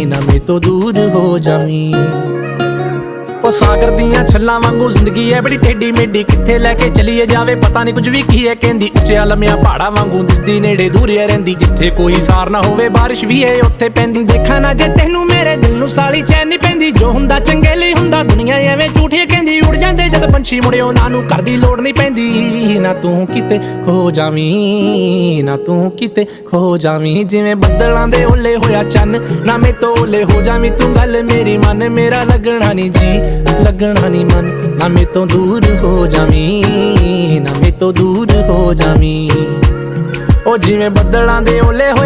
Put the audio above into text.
ना मेरे तो दूर हो जावी। ओ सागर दियां छल्लां वांगू जिंदगी है बड़ी टेढ़ी मेढ़ी, कित्थे लैके चलीए जावे पता नहीं कुछ भी की है कहंदी। उच्चिया लम्मिया पहाड़ा वांगू दिसदी नेड़े दूर रहिंदी, जिथे कोई सार ना होवे बारिश भी है उत्थे पैंदी। देखा ना जे तैनू मेरे दिल नू साली चैन नहीं पैंदी, जो हुंदा चंगे लई हुंदा दुनिया एवें झूठी कहंदी। उड़ जांदे जद पंछी मुड़े उन्हां नू घर दी लोड़ नहीं पैंदी। ना तू किते खो जावीं, ना तू किते खो जावीं, जिवें बदलां दे ओले होया चन्न, ना मैं तो ओले हो जावीं। तू गल मेरी मन, मेरा लगना नहीं जी लगना नहीं मन, ना मैं तो दूर हो जावीं, ना मैं तो दूर हो जावीं। ओ जिवें बदलां दे ओले होया